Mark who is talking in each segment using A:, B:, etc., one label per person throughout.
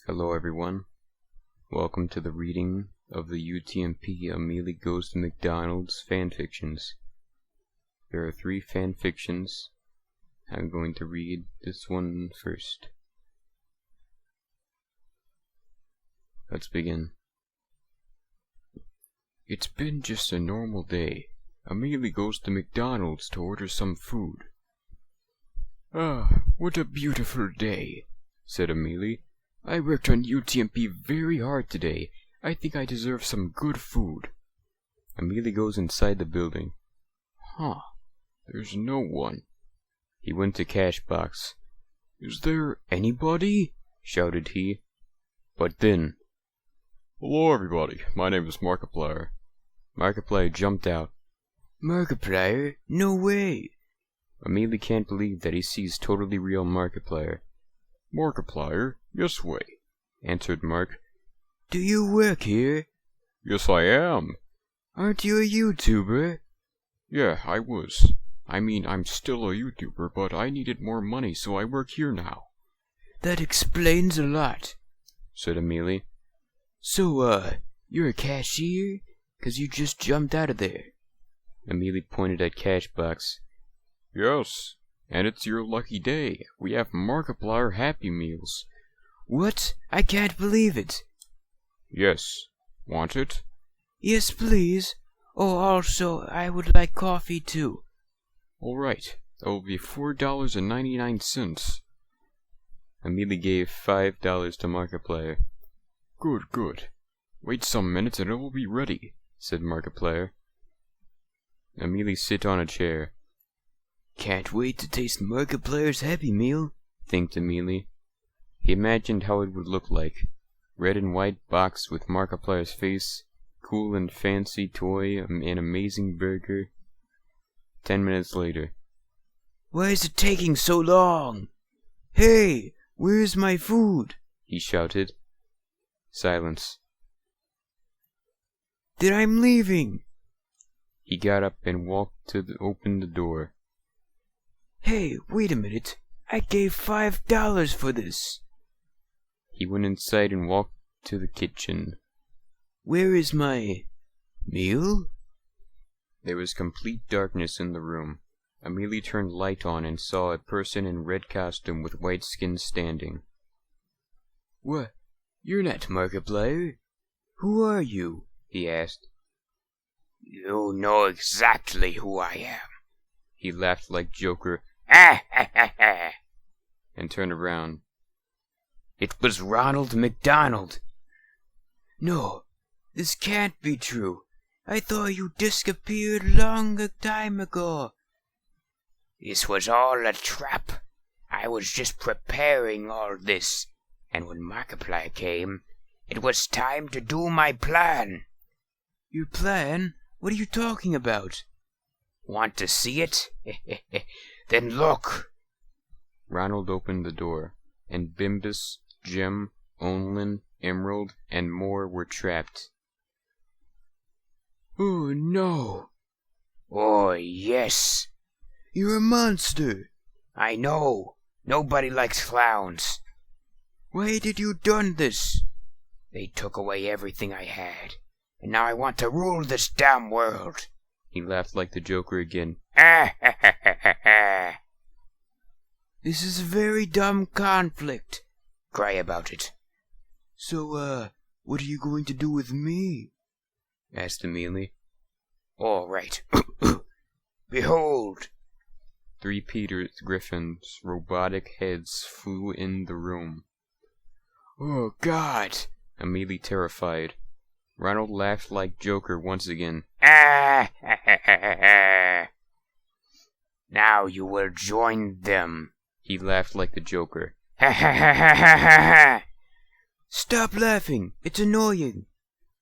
A: Hello everyone, welcome to the reading of the UTMP Amolio Goes to McDonald's Fanfictions. There are 3 fanfictions. I'm going to read this one first. Let's begin. It's been just a normal day. Amolio goes to McDonald's to order some food. Ah, what a beautiful day, said Amolio. I worked on UTMP very hard today. I think I deserve some good food. Amolio goes inside the building. Huh, there's no one. He went to cash box. Is there anybody? Shouted he. But then, hello everybody, my name is Markiplier. Markiplier jumped out. Markiplier? No way! Amolio can't believe that he sees totally real Markiplier. Markiplier? Yes way, answered Mark. Do you work here? Yes I am. Aren't you a YouTuber? Yeah, I was. I'm still a YouTuber, but I needed more money, so I work here now. That explains a lot, said Amolio. So, you're a cashier? 'Cause you just jumped out of there. Amolio pointed at cash box. Yes, and it's your lucky day. We have Markiplier Happy Meals. What? I can't believe it. Yes. Want it? Yes, please. Oh, also, I would like coffee, too. All right. That will be $4.99. Amolio gave $5 to Markiplier. Good. Wait some minutes and it will be ready, said Markiplier. Amolio sit on a chair. Can't wait to taste Markiplier's Happy Meal, thinked Amolio. He imagined how it would look like. Red and white box with Markiplier's face, cool and fancy toy, an amazing burger. 10 minutes later. Why is it taking so long? Hey, where's my food? He shouted. Silence. Then I'm leaving. He got up and walked to open the door. Hey, wait a minute. I gave $5 for this. He went inside and walked to the kitchen. Where is my meal? There was complete darkness in the room. Amolio turned light on and saw a person in red costume with white skin standing. What? You're not Markiplier. Who are you? He asked. You know exactly who I am. He laughed like Joker. And turned around. It was Ronald McDonald. No, this can't be true. I thought you disappeared long time ago. This was all a trap. I was just preparing all this, and when Markiplier came, it was time to do my plan. Your plan? What are you talking about? Want to see it? Then look. Ronald opened the door, and Bimbus, Jim, Onlin, Emerald, and more were trapped. Oh no! Oh yes! You're a monster! I know! Nobody likes clowns! Why did you done this? They took away everything I had, and now I want to rule this damn world! He laughed like the Joker again. This is a very dumb conflict. Cry about it. So, what are you going to do with me? Asked Amolio. All right. Behold! 3 Peter Griffin's robotic heads flew in the room. Oh, God! Amolio terrified. Ronald laughed like Joker once again. Now you will join them. He laughed like the Joker. Stop laughing. It's annoying.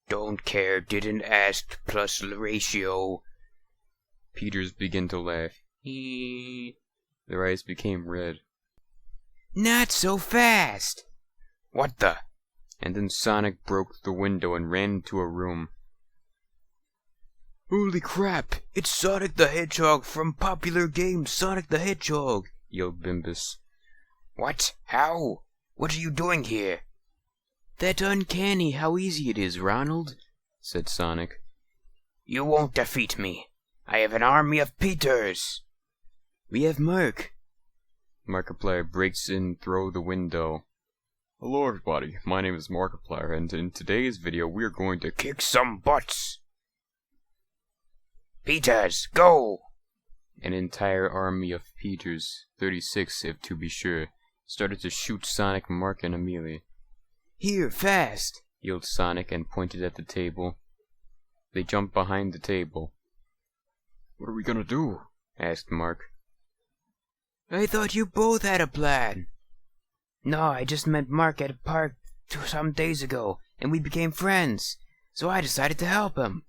A: Don't care, didn't ask, plus ratio. Peters began to laugh. Their eyes became red. Not so fast. What the? And then Sonic broke the window and ran into a room. Holy crap! It's Sonic the Hedgehog from popular game Sonic the Hedgehog! Yelled Bimbus. What? How? What are you doing here? That uncanny how easy it is, Ronald, said Sonic.
B: You won't defeat me. I have an army of Peters.
A: We have Mark. Markiplier breaks in through the window. Hello everybody, my name is Markiplier, and in today's video we're going to
B: Kick some butts. Peters, go!
A: An entire army of Peters, 36 if to be sure, started to shoot Sonic, Mark, and Amelie. Here, fast! Yelled Sonic and pointed at the table. They jumped behind the table. What are we gonna do? Asked Mark. I thought you both had a plan.
B: No, I just met Mark at a park some days ago, and we became friends, so I decided to help him.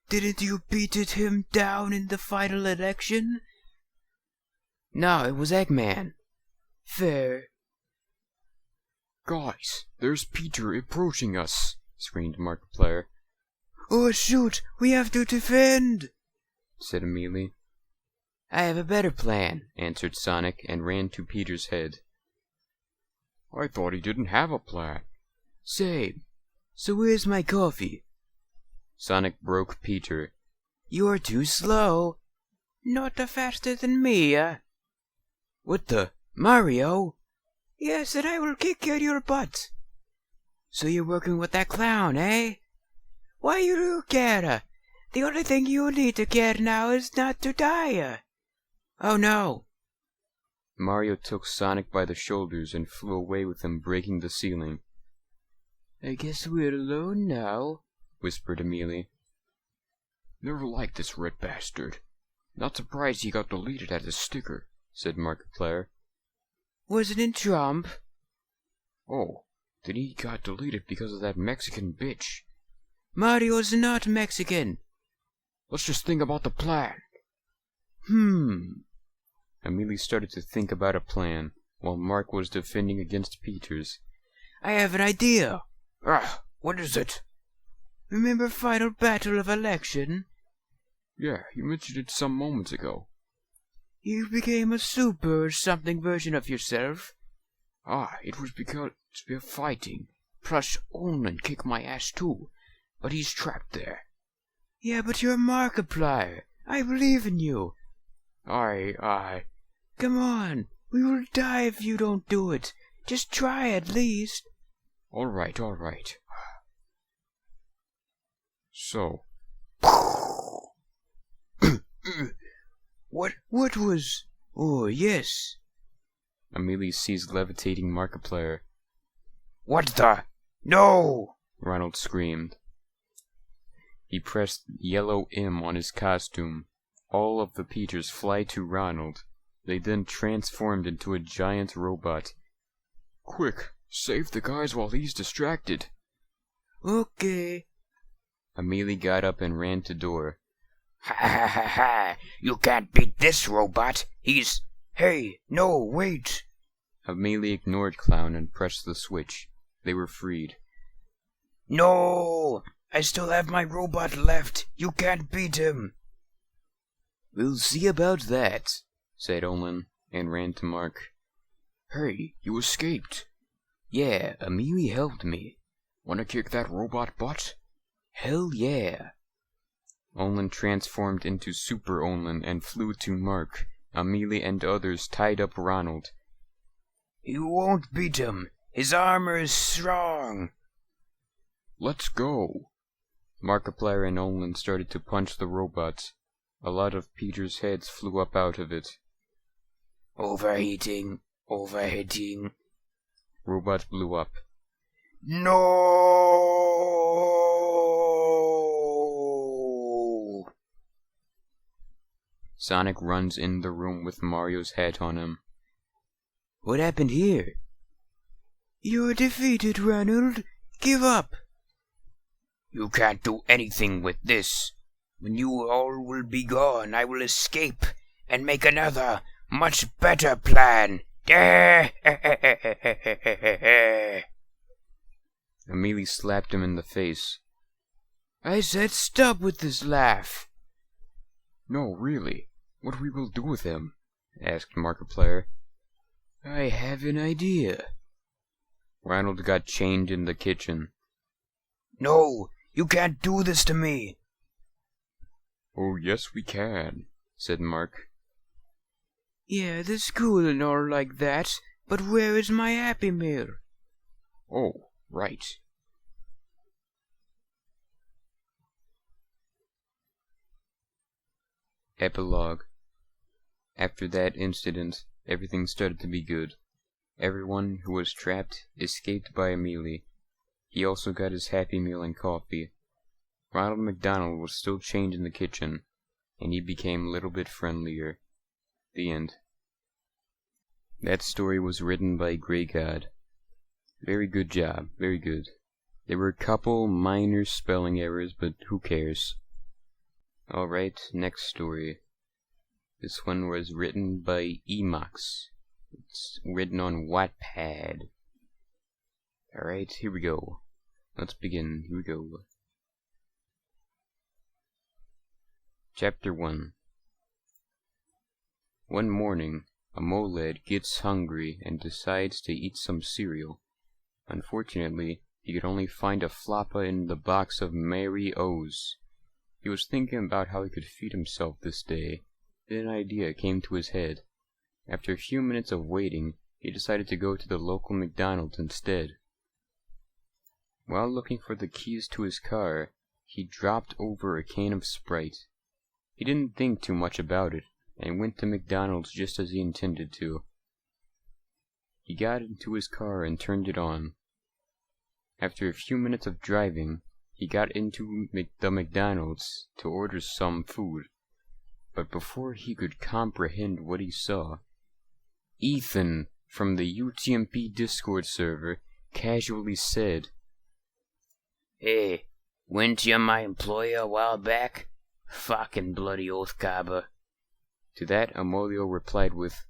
A: Didn't you beat him down in the final election?
B: No, it was Eggman.
A: Fair. Guys, there's Peter approaching us, screamed Markiplier. Oh shoot, we have to defend, said Amelie. I have a better plan, answered Sonic, and ran to Peter's head. I thought he didn't have a plan. Same. So where's my coffee? Sonic broke Peter. You're too slow.
B: Not faster than me,
A: What the? Mario?
B: Yes, and I will kick your butt.
A: So you're working with that clown, eh?
B: Why you do care? The only thing you need to care now is not to die.
A: Oh no! Mario took Sonic by the shoulders and flew away with him, breaking the ceiling. I guess we're alone now, whispered Amelie. Never liked this red bastard. Not surprised he got deleted as a sticker, said Markiplier. Wasn't it Trump? Oh, then he got deleted because of that Mexican bitch. Mario's not Mexican. Let's just think about the plan. Amelie started to think about a plan, while Mark was defending against Peters. I have an idea.
B: What is it?
A: Remember Final Battle of Election? Yeah, you mentioned it some moments ago. You became a super or something version of yourself. It was because we're fighting. Plus, Olin kicked my ass too, but he's trapped there. Yeah, but you're Markiplier. I believe in you. Come on, we will die if you don't do it. Just try at least. All right. So. What was... Oh, yes. Amelie sees levitating Markiplier.
B: What the... No!
A: Ronald screamed. He pressed yellow M on his costume. All of the Peters fly to Ronald. They then transformed into a giant robot. Quick, save the guys while he's distracted. Okay. Amelie got up and ran to door.
B: Ha! You can't beat this robot. He's... Hey, no, wait.
A: Amelie ignored Clown and pressed the switch. They were freed.
B: No! I still have my robot left. You can't beat him.
A: We'll see about that, said Olin, and ran to Mark. Hey, you escaped. Yeah, Amelie helped me. Wanna kick that robot butt? Hell yeah. Olin transformed into Super Olin and flew to Mark. Amelie and others tied up Ronald.
B: You won't beat him. His armor is strong.
A: Let's go. Markiplier and Olin started to punch the robots. A lot of Peter's heads flew up out of it.
B: Overheating.
A: Robots blew up.
B: No!
A: Sonic runs in the room with Mario's hat on him. What happened here? You're defeated, Ronald. Give up.
B: You can't do anything with this. When you all will be gone, I will escape and make another, much better plan.
A: Amelie slapped him in the face. I said stop with this laugh. No, really. What we will do with him? Asked Markiplier. I have an idea. Ronald got chained in the kitchen.
B: No, you can't do this to me.
A: Oh, yes we can, said Mark.
C: Yeah, that's cool and all like that, but where is my Happy Meal?
A: Oh, right. Epilogue. After that incident, everything started to be good. Everyone who was trapped escaped by Amelie. He also got his Happy Meal and coffee. Ronald McDonald was still chained in the kitchen, and he became a little bit friendlier. The end. That story was written by Grey God. Very good job, very good. There were a couple minor spelling errors, but who cares? Alright, next story. This one was written by EMOX'S. It's written on Wattpad. Alright, here we go. Let's begin. Here we go. Chapter 1. One morning, Amolio gets hungry and decides to eat some cereal. Unfortunately, he could only find a floppa in the box of Mary O's. He was thinking about how he could feed himself this day. Then an idea came to his head. After a few minutes of waiting, he decided to go to the local McDonald's instead. While looking for the keys to his car, he dropped over a can of Sprite. He didn't think too much about it, and went to McDonald's just as he intended to. He got into his car and turned it on. After a few minutes of driving, he got into the McDonald's to order some food. But before he could comprehend what he saw, Ethan from the UTMP Discord server casually said,
B: Hey, weren't you my employer a while back? Fucking bloody oath cobber.
A: To that, Amolio replied with,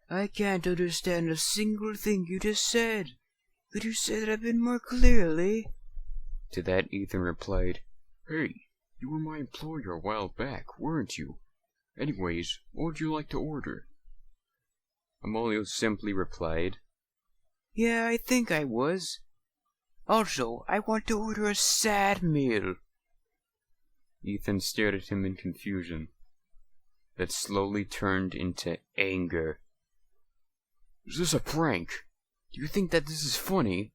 C: I can't understand a single thing you just said. Could you say that a bit more clearly?
A: To that, Ethan replied, Hey, you were my employer a while back, weren't you? Anyways, what would you like to order? Amolio simply replied,
C: Yeah, I think I was. Also, I want to order a sad meal.
A: Ethan stared at him in confusion. That slowly turned into anger. Is this a prank? Do you think that this is funny?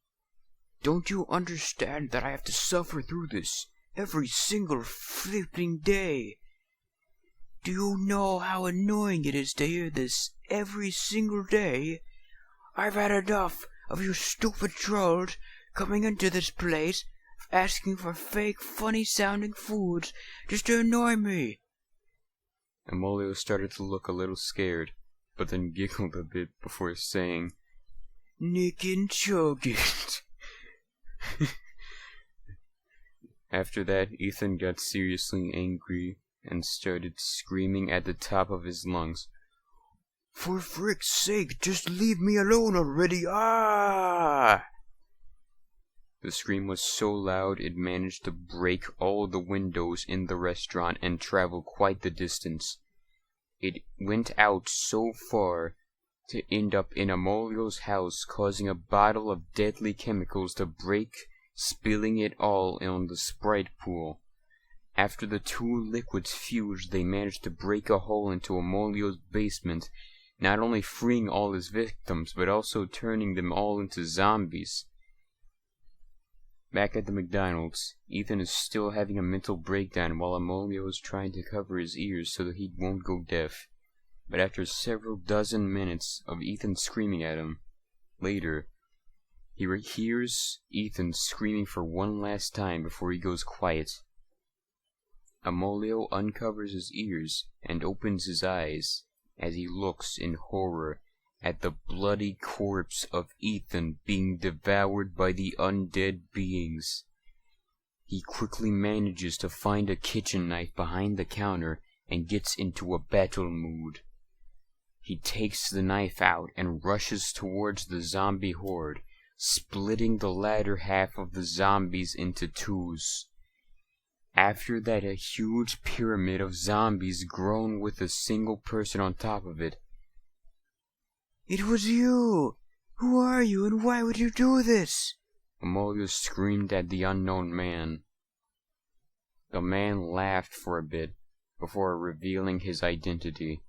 C: Don't you understand that I have to suffer through this every single flipping day? Do you know how annoying it is to hear this every single day? I've had enough of you stupid trolls coming into this place asking for fake, funny-sounding foods just to annoy me.
A: Amolio started to look a little scared, but then giggled a bit before saying,
C: Nick and chug it.
A: After that, Ethan got seriously angry and started screaming at the top of his lungs.
C: For frick's sake, just leave me alone already, ah!
A: The scream was so loud it managed to break all the windows in the restaurant and travel quite the distance. It went out so far to end up in Amolio's house, causing a bottle of deadly chemicals to break, spilling it all on the Sprite pool. After the two liquids fused, they managed to break a hole into Amolio's basement, not only freeing all his victims, but also turning them all into zombies. Back at the McDonald's, Ethan is still having a mental breakdown while Amolio is trying to cover his ears so that he won't go deaf. But after several dozen minutes of Ethan screaming at him, later, he hears Ethan screaming for one last time before he goes quiet. Amolio uncovers his ears and opens his eyes as he looks in horror at the bloody corpse of Ethan being devoured by the undead beings. He quickly manages to find a kitchen knife behind the counter and gets into a battle mood. He takes the knife out and rushes towards the zombie horde, splitting the latter half of the zombies into twos. After that, a huge pyramid of zombies grown with a single person on top of it.
C: It was you! Who are you, and why would you do this?
A: Amolio screamed at the unknown man. The man laughed for a bit before revealing his identity.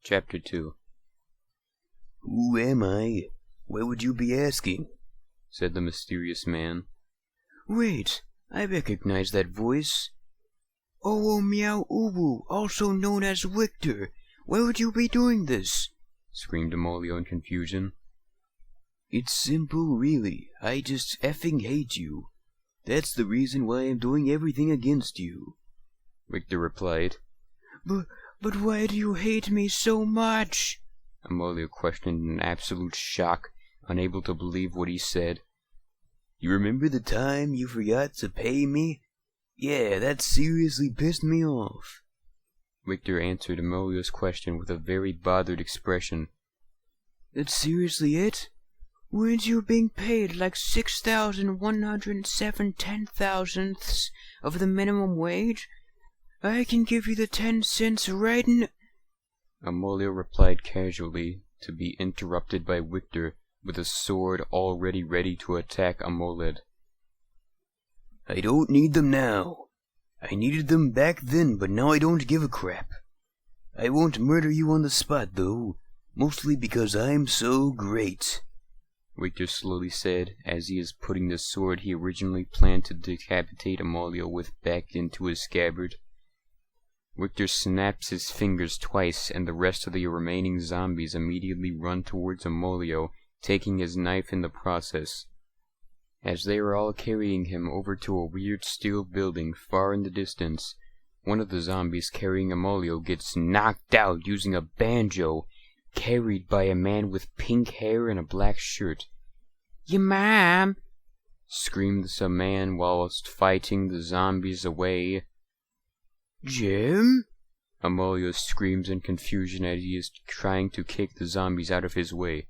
A: Chapter 2.
C: Who am I? Why would you be asking?
A: Said the mysterious man.
C: Wait, I recognize that voice. Oh, Meow Ubu, also known as Victor. Why would you be doing this?
A: Screamed Amolio in confusion.
C: It's simple, really. I just effing hate you. That's the reason why I'm doing everything against you.
A: Victor replied.
C: But why do you hate me so much?
A: Amolio questioned in absolute shock, unable to believe what he said.
C: You remember the time you forgot to pay me? Yeah, that seriously pissed me off.
A: Victor answered Amolio's question with a very bothered expression.
C: That's seriously it? Weren't you being paid like 6,107 10,000ths of the minimum wage? I can give you the 10 cents right now.
A: Amolio replied casually, to be interrupted by Victor with a sword already ready to attack Amoled.
C: I don't need them now. I needed them back then, but now I don't give a crap. I won't murder you on the spot, though, mostly because I'm so great.
A: Victor slowly said, as he is putting the sword he originally planned to decapitate Amolio with back into his scabbard. Victor snaps his fingers twice, and the rest of the remaining zombies immediately run towards Amolio, taking his knife in the process. As they are all carrying him over to a weird steel building far in the distance, one of the zombies carrying Amolio gets knocked out using a banjo, carried by a man with pink hair and a black shirt.
C: "Ya ma'am!"
A: screams a man whilst fighting the zombies away.
C: "Jim?"
A: Amolio screams in confusion as he is trying to kick the zombies out of his way.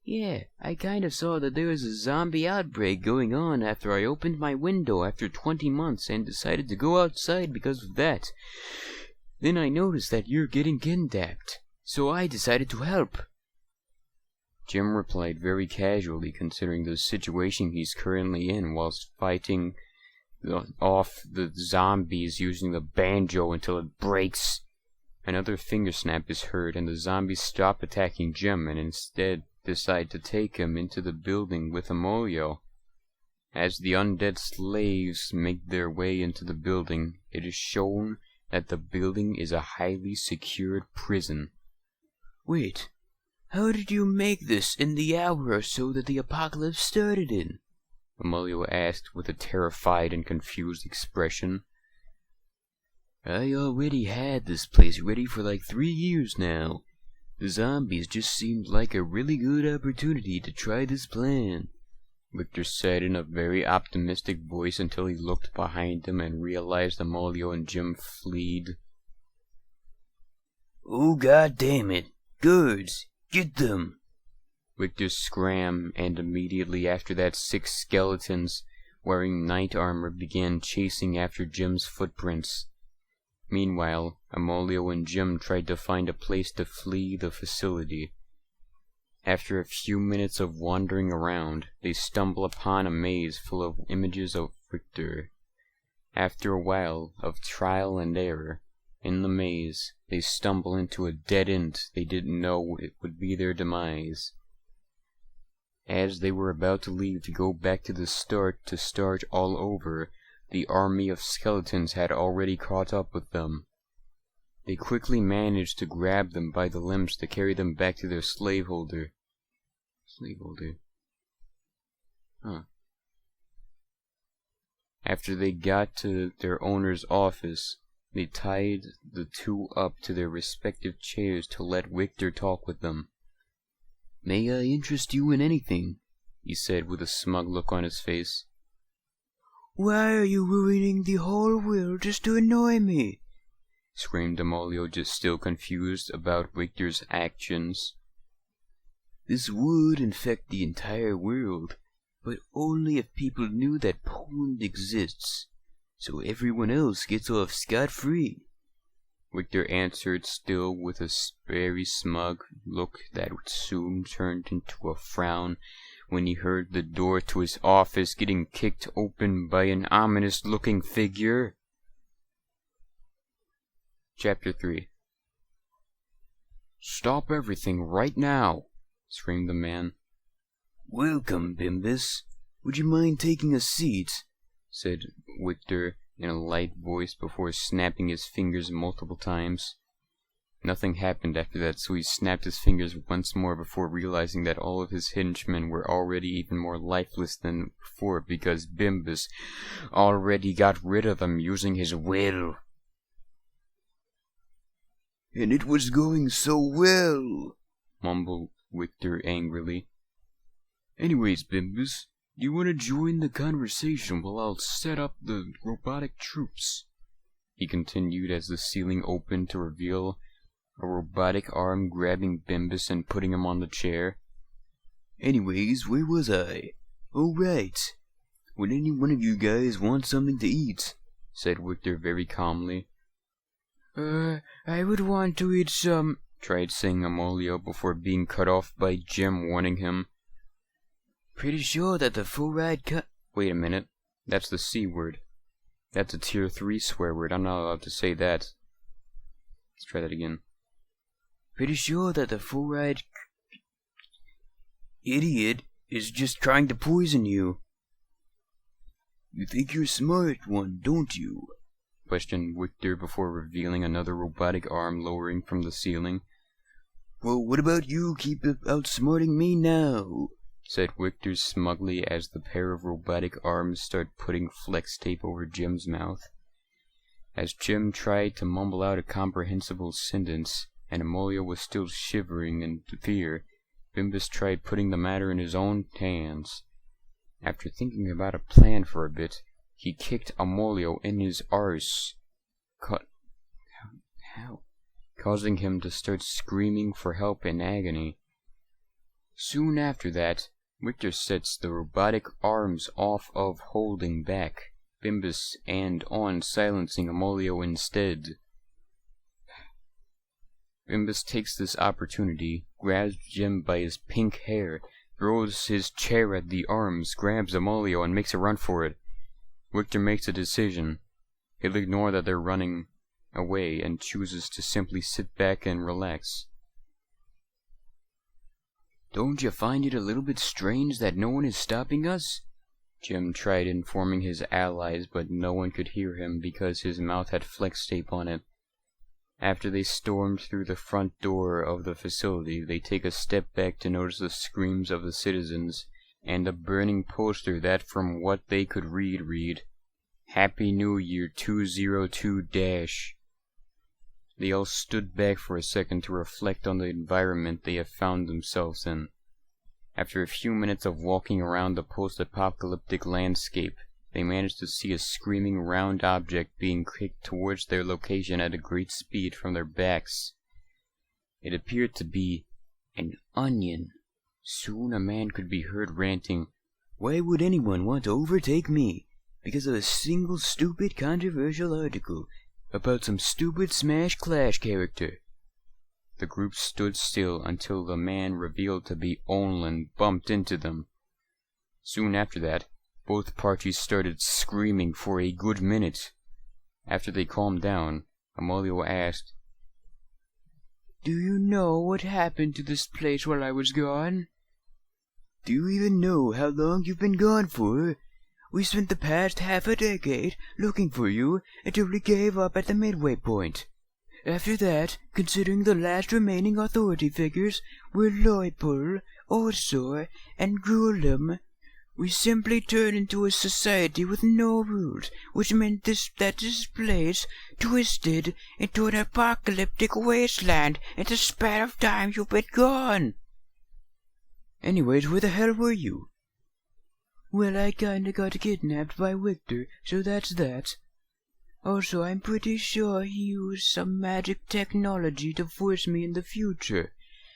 C: Yeah, I kind of saw that there was a zombie outbreak going on after I opened my window after 20 months and decided to go outside because of that. Then I noticed that you're getting kidnapped, so I decided to help.
A: Jim replied very casually, considering the situation he's currently in, whilst fighting off the zombies using the banjo until it breaks. Another finger snap is heard, and the zombies stop attacking Jim and instead decide to take him into the building with Amolio. As the undead slaves make their way into the building, it is shown that the building is a highly secured prison.
C: Wait, how did you make this in the hour or so that the apocalypse started in?
A: Amolio asked with a terrified and confused expression.
C: I already had this place ready for like 3 years now. The zombies just seemed like a really good opportunity to try this plan,
A: Victor said in a very optimistic voice until he looked behind him and realized Amolio and Jim fled.
C: Oh, god damn it. Guards, get them!
A: Victor scrammed, and immediately after that 6 skeletons wearing knight armor began chasing after Jim's footprints. Meanwhile, Amolio and Jim tried to find a place to flee the facility. After a few minutes of wandering around, they stumble upon a maze full of images of Victor. After a while of trial and error in the maze, they stumble into a dead end they didn't know it would be their demise. As they were about to leave to go back to the start to start all over, the army of skeletons had already caught up with them. They quickly managed to grab them by the limbs to carry them back to their slaveholder. After they got to their owner's office, they tied the 2 up to their respective chairs to let Victor talk with them.
C: "May I interest you in anything?"
A: he said with a smug look on his face.
C: "Why are you ruining the whole world just to annoy me?"
A: screamed Amolio, just still confused about Victor's actions.
C: "This would infect the entire world, but only if people knew that Poland exists, so everyone else gets off scot-free."
A: Victor answered, still with a very smug look that soon turned into a frown when he heard the door to his office getting kicked open by an ominous-looking figure. Chapter 3. "Stop everything right now!" screamed the man.
C: "Welcome, Bimbus. Would you mind taking a seat?"
A: said Victor in a light voice before snapping his fingers multiple times. Nothing happened after that, so he snapped his fingers once more before realizing that all of his henchmen were already even more lifeless than before because Bimbus already got rid of them using his will.
C: "And it was going so well,"
A: mumbled Victor angrily. "Anyways, Bimbus, do you want to join the conversation while I'll set up the robotic troops?" he continued as the ceiling opened to reveal a robotic arm grabbing Bimbus and putting him on the chair.
C: "Anyways, where was I? Oh, right. Would any one of you guys want something to eat?"
A: said Victor very calmly.
C: I would want to eat some,"
A: tried saying Amolio before being cut off by Jim warning him.
C: "Pretty sure that the full ride
A: Wait a minute. That's the C word. That's a tier 3 swear word. I'm not allowed to say that. Let's try that again.
C: Pretty sure that the full ride idiot is just trying to poison you." "You think you're smart one, don't you?"
A: questioned Victor before revealing another robotic arm lowering from the ceiling.
C: "Well, what about you keep outsmarting me now?"
A: said Victor smugly as the pair of robotic arms started putting flex tape over Jim's mouth. As Jim tried to mumble out a comprehensible sentence, and Amolio was still shivering in fear, Bimbus tried putting the matter in his own hands. After thinking about a plan for a bit, he kicked Amolio in his arse, causing him to start screaming for help in agony. Soon after that, Victor sets the robotic arms off of holding back Bimbus and on silencing Amolio instead. Bimbus takes this opportunity, grabs Jim by his pink hair, throws his chair at the arms, grabs Amolio, and makes a run for it. Victor makes a decision. He'll ignore that they're running away and chooses to simply sit back and relax.
C: "Don't you find it a little bit strange that no one is stopping us?"
A: Jim tried informing his allies, but no one could hear him because his mouth had flex tape on it. After they stormed through the front door of the facility, they take a step back to notice the screams of the citizens and a burning poster that, from what they could read, "Happy New Year 202-." They all stood back for a second to reflect on the environment they have found themselves in. After a few minutes of walking around the post-apocalyptic landscape, they managed to see a screaming round object being kicked towards their location at a great speed from their backs. It appeared to be an onion. Soon a man could be heard ranting,
C: "Why would anyone want to overtake me? Because of a single stupid controversial article about some stupid Smash Clash character."
A: The group stood still until the man revealed to be Onlin bumped into them. Soon after that, both parties started screaming for a good minute. After they calmed down, Amolio asked,
C: "Do you know what happened to this place while I was gone? Do you even know how long you've been gone for? We spent the past half a decade looking for you until we gave up at the midway point. After that, considering the last remaining authority figures were Loipul, Orsor, and Grulum, we simply turned into a society with no rules, which meant that this place twisted into an apocalyptic wasteland in the span of time you've been gone." "Anyways, where the hell were you?" "Well, I kinda got kidnapped by Victor, so that's that. Also, I'm pretty sure he used some magic technology to force me in the future.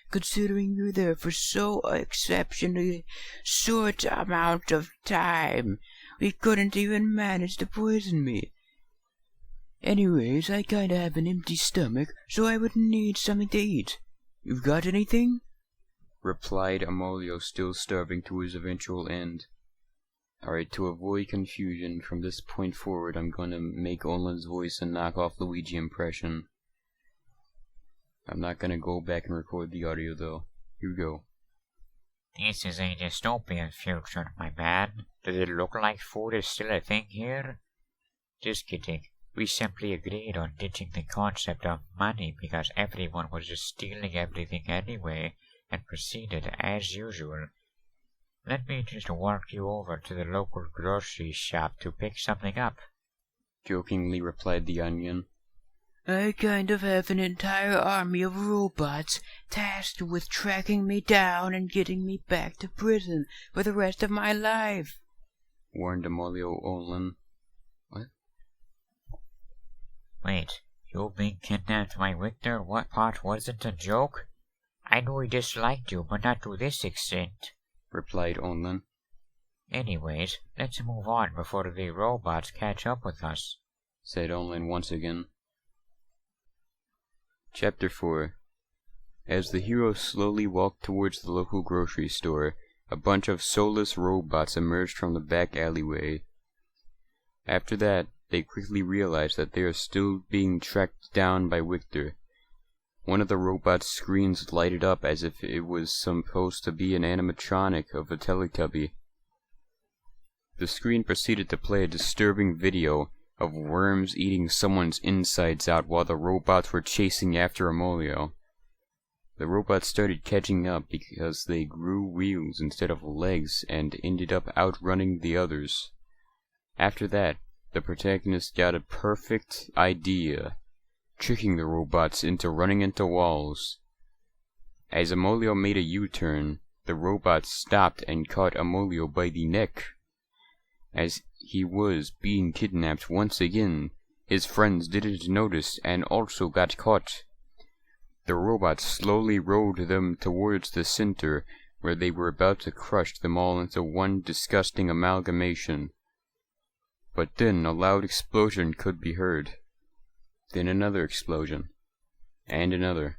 C: Considering you're there for so exceptionally short amount of time, we couldn't even manage to poison me. Anyways, I kinda have an empty stomach, so I would need something to eat. You've got anything?
A: replied Amolio, still starving to his eventual end. Alright, to avoid confusion, from this point forward I'm gonna make Olin's voice a knockoff Luigi impression. I'm not gonna go back and record the audio though. Here we go.
D: This is a dystopian future, my man. Does it look like food is still a thing here? Just kidding. We simply agreed on ditching the concept of money because everyone was just stealing everything anyway, and proceeded as usual. Let me just walk you over to the local grocery shop to pick something up,
A: jokingly replied the Onion.
C: I kind of have an entire army of robots tasked with tracking me down and getting me back to prison for the rest of my life,
A: warned Amolio Olin. What?
D: Wait, you being kidnapped by Victor? What part wasn't a joke? I know he disliked you, but not to this extent,
A: replied Olin.
D: Anyways, let's move on before the robots catch up with us,
A: said Olin once again. Chapter 4. As the heroes slowly walked towards the local grocery store, a bunch of soulless robots emerged from the back alleyway. After that, they quickly realized that they are still being tracked down by Victor. One of the robot's screens lighted up as if it was supposed to be an animatronic of a Teletubby. The screen proceeded to play a disturbing video of worms eating someone's insides out while the robots were chasing after Amolio. The robots started catching up because they grew wheels instead of legs and ended up outrunning the others. After that, the protagonist got a perfect idea, tricking the robots into running into walls. As Amolio made a U-turn, the robots stopped and caught Amolio by the neck. As he was being kidnapped once again, his friends didn't notice and also got caught. The robots slowly rode them towards the center, where they were about to crush them all into one disgusting amalgamation. But then a loud explosion could be heard. Then another explosion. And another.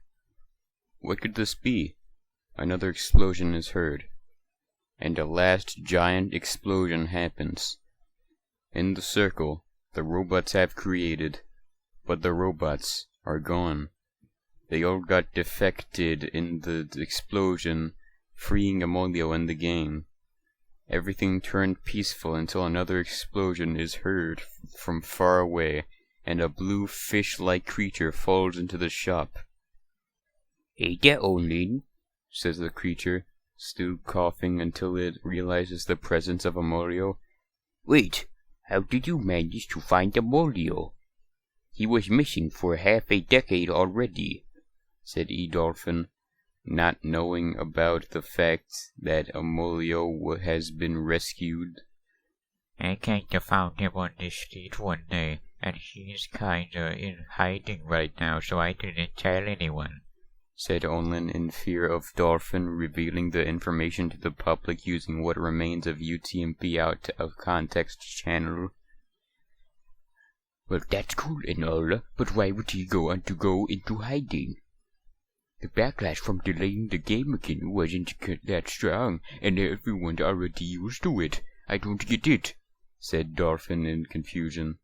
A: What could this be? Another explosion is heard. And a last giant explosion happens. In the circle the robots have created, but the robots are gone. They all got defected in the explosion, freeing Amolio and the gang. Everything turned peaceful until another explosion is heard from far away, and a blue fish-like creature falls into the shop.
B: Hey there, Olin,
A: says the creature, still coughing until it realizes the presence of Amolio.
B: Wait, how did you manage to find Amolio? He was missing for half a decade already,
A: said E-Dolphin, not knowing about the fact that Amolio has been rescued.
D: I kinda found him on the street one day, and he's kinda in hiding right now, so I didn't tell anyone,
A: said Olin in fear of Dolphin revealing the information to the public using what remains of UTMP out of context channel.
B: Well, that's cool and all, but why would he go into hiding? The backlash from delaying the game again wasn't that strong, and everyone's already used to it. I don't get it,
A: said Dolphin in confusion.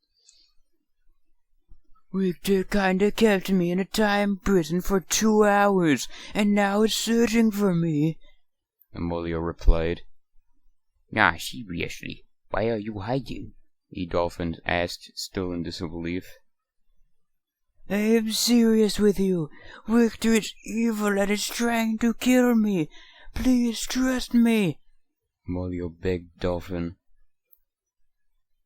C: Victor kinda kept me in a time prison for 2 hours, and now is searching for me,
A: Amolio replied.
B: Nah, seriously, why are you hiding?
A: E-Dolphin asked, still in disbelief.
C: I am serious with you. Victor is evil and is trying to kill me. Please trust me,
A: Amolio begged Dolphin.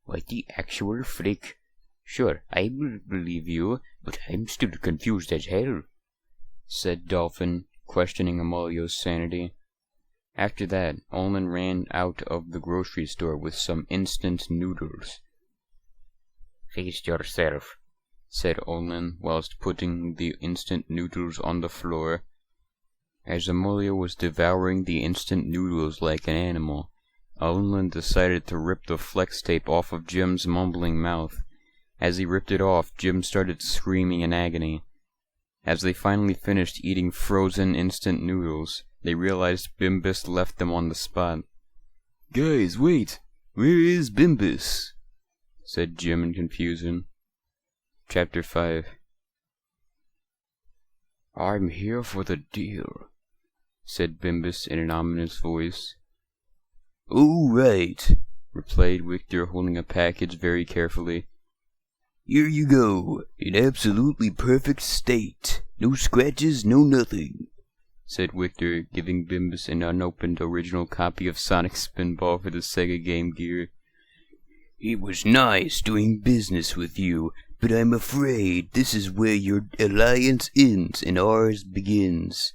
B: What the actual frick? Sure, I will believe you, but I'm still confused as hell,
A: said Dolphin, questioning Amolio's sanity. After that, Olin ran out of the grocery store with some instant noodles.
B: Face yourself,
A: said Olin, whilst putting the instant noodles on the floor. As Amolio was devouring the instant noodles like an animal, Olin decided to rip the flex tape off of Jim's mumbling mouth. As he ripped it off, Jim started screaming in agony. As they finally finished eating frozen instant noodles, they realized Bimbus left them on the spot. "Guys, wait! Where is Bimbus?" said Jim in confusion. Chapter 5. "I'm here for the deal," said Bimbus in an ominous voice.
B: "Oh, right,"
A: replied Victor, holding a package very carefully.
B: "Here you go, in absolutely perfect state. No scratches, no nothing,"
A: said Victor, giving Bimbus an unopened original copy of Sonic Spinball for the Sega Game Gear.
B: "It was nice doing business with you, but I'm afraid this is where your alliance ends and ours begins,"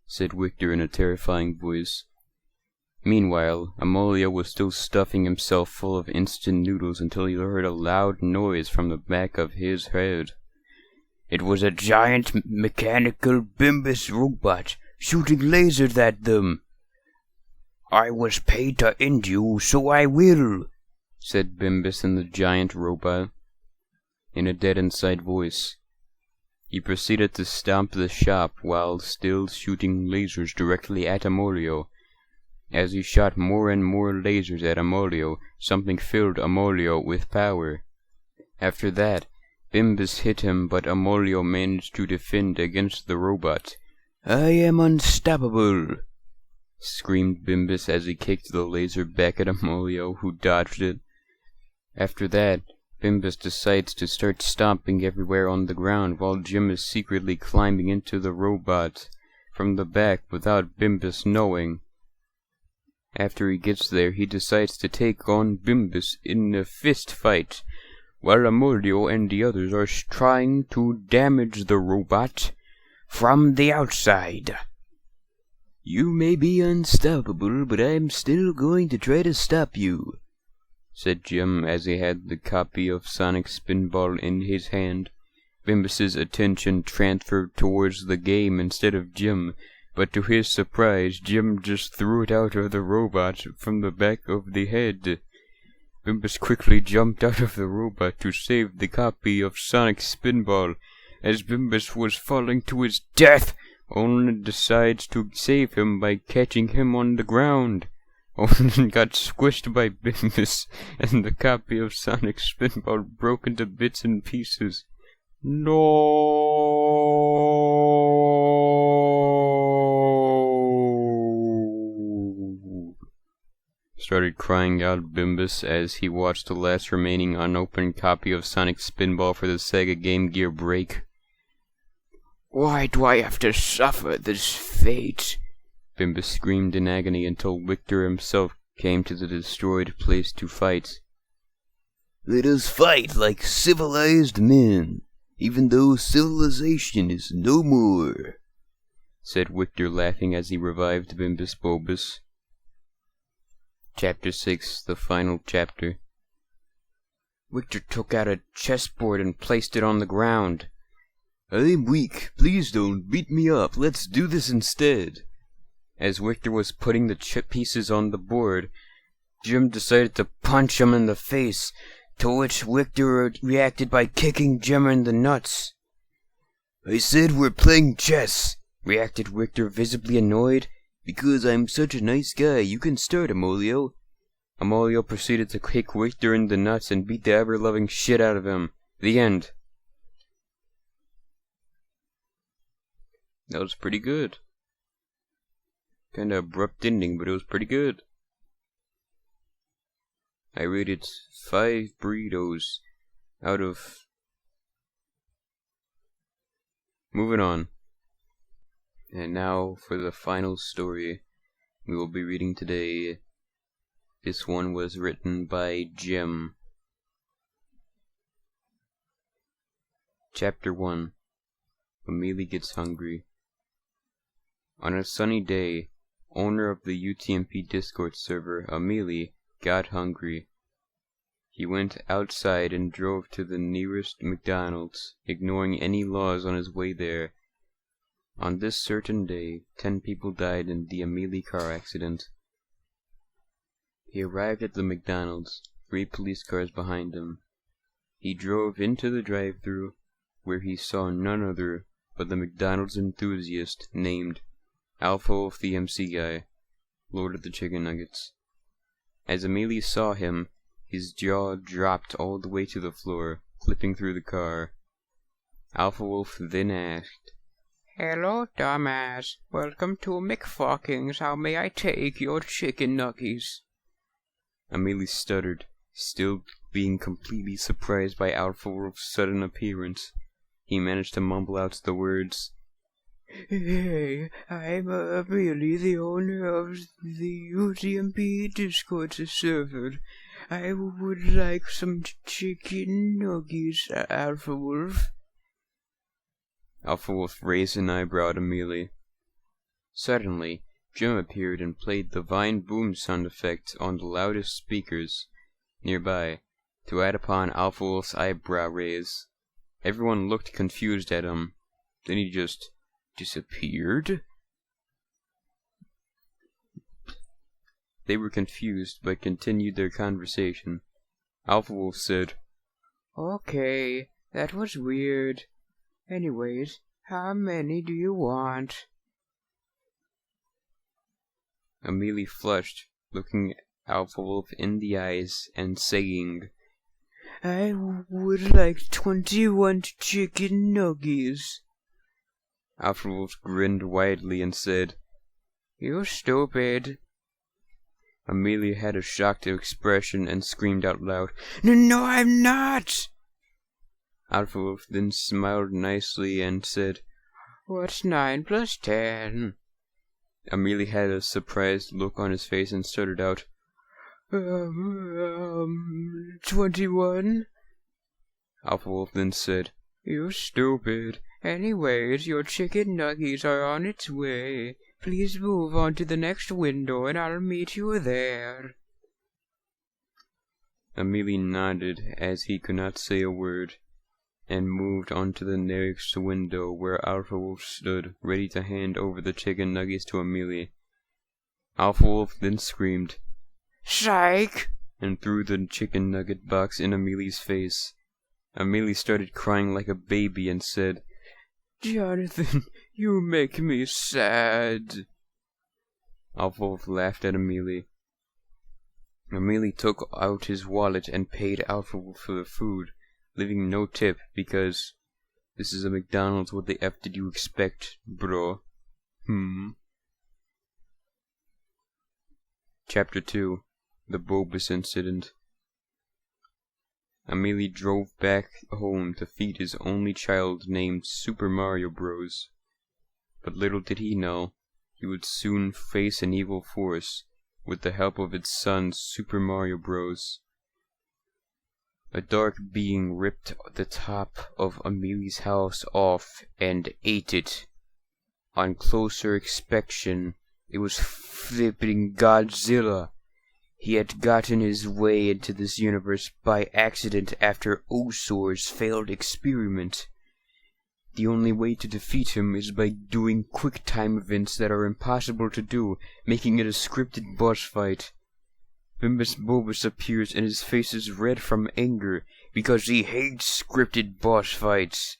A: said Victor in a terrifying voice. Meanwhile, Amolio was still stuffing himself full of instant noodles until he heard a loud noise from the back of his head.
B: "It was a giant mechanical Bimbus robot shooting lasers at them. I was paid to end you, so I will,"
A: said Bimbus in the giant robot, in a dead inside voice. He proceeded to stomp the shop while still shooting lasers directly at Amolio. As he shot more and more lasers at Amolio, something filled Amolio with power. After that, Bimbus hit him, but Amolio managed to defend against the robot.
B: "I am unstoppable,"
A: screamed Bimbus as he kicked the laser back at Amolio, who dodged it. After that, Bimbus decides to start stomping everywhere on the ground while Jim is secretly climbing into the robot from the back without Bimbus knowing. After he gets there, he decides to take on Bimbus in a fist fight, while Amolio and the others are trying to damage the robot from the outside.
C: "You may be unstoppable, but I'm still going to try to stop you,"
A: said Jim as he had the copy of Sonic Spinball in his hand. Bimbus's attention transferred towards the game instead of Jim, but to his surprise, Jim just threw it out of the robot from the back of the head. Bimbus quickly jumped out of the robot to save the copy of Sonic Spinball. As Bimbus was falling to his death, Olin decides to save him by catching him on the ground. Olin got squished by Bimbus, and the copy of Sonic Spinball broke into bits and pieces. "No!" started crying out Bimbus as he watched the last remaining unopened copy of Sonic Spinball for the Sega Game Gear break.
C: "Why do I have to suffer this fate?"
A: Bimbus screamed in agony until Victor himself came to the destroyed place to fight.
B: "Let us fight like civilized men, even though civilization is no more,"
A: said Victor, laughing as he revived Bimbus Bobus. Chapter 6, the final chapter.
C: Victor took out a chessboard and placed it on the ground.
A: "I'm weak. Please don't beat me up. Let's do this instead." As Victor was putting the chip pieces on the board, Jim decided to punch him in the face, to which Victor reacted by kicking Jim in the nuts.
B: "I said we're playing chess,"
C: reacted Victor, visibly annoyed.
A: "Because I'm such a nice guy. You can start, Amolio." Amolio proceeded to kick Victor in the nuts and beat the ever-loving shit out of him. The end. That was pretty good. Kinda abrupt ending, but it was pretty good. I rated 5 burritos out of... Moving on. And now for the final story we will be reading today. This one was written by Jim. Chapter 1. Amelie Gets Hungry. On a sunny day, owner of the UTMP Discord server, Amelie, got hungry. He went outside and drove to the nearest McDonald's, ignoring any laws on his way there. On this certain day, 10 people died in the Amelie car accident. He arrived at the McDonald's, 3 police cars behind him. He drove into the drive-thru, where he saw none other but the McDonald's enthusiast named Alpha Wolf the MC Guy, Lord of the Chicken Nuggets. As Amelie saw him, his jaw dropped all the way to the floor, flipping through the car. Alpha Wolf then asked,
C: "Hello, dumbass. Welcome to McFuckings. How may I take your chicken nuggies?"
A: Amelie stuttered, still being completely surprised by Alpha Wolf's sudden appearance. He managed to mumble out the words,
C: "Hey, I'm Amelie, the owner of the UTMP Discord server. I would like some chicken nuggies, Alpha Wolf."
A: Alpha Wolf raised an eyebrow at Amelie. Suddenly, Jim appeared and played the Vine boom sound effect on the loudest speakers nearby to add upon Alpha Wolf's eyebrow raise. Everyone looked confused at him. Then he just disappeared? They were confused, but continued their conversation. Alpha Wolf said,
C: "Okay, that was weird. Anyways, how many do you want?"
A: Amelie flushed, looking Alpha Wolf in the eyes and saying,
C: "I would like 21 chicken nuggies."
A: Alpha Wolf grinned widely and said,
C: "You stupid."
A: Amelie had a shocked expression and screamed out loud,
C: No, I'm not!"
A: Alpha Wolf then smiled nicely and said,
C: "What's 9 plus 10?
A: Amelie had a surprised look on his face and stuttered out,
C: 21.
A: Alpha Wolf then said,
C: "You stupid. Anyways, your chicken nuggies are on its way. Please move on to the next window and I'll meet you there."
A: Amelie nodded as he could not say a word, and moved on to the next window where Alpha Wolf stood, ready to hand over the chicken nuggets to Amelie. Alpha Wolf then screamed,
C: "Psych!"
A: and threw the chicken nugget box in Amelie's face. Amelie started crying like a baby and said,
C: "Jonathan, you make me sad."
A: Alpha Wolf laughed at Amelie. Amelie took out his wallet and paid Alpha Wolf for the food, leaving no tip because this is a McDonald's. What the F did you expect, bro? Chapter 2. The Bobus Incident. Amelie drove back home to feed his only child named Super Mario Bros. But little did he know, he would soon face an evil force with the help of its son Super Mario Bros. A dark being ripped the top of Amelie's house off and ate it. On closer inspection, it was flipping Godzilla. He had gotten his way into this universe by accident after Osor's failed experiment. The only way to defeat him is by doing quick time events that are impossible to do, making it a scripted boss fight. Bimbus Bobus appears and his face is red from anger because he hates scripted boss fights.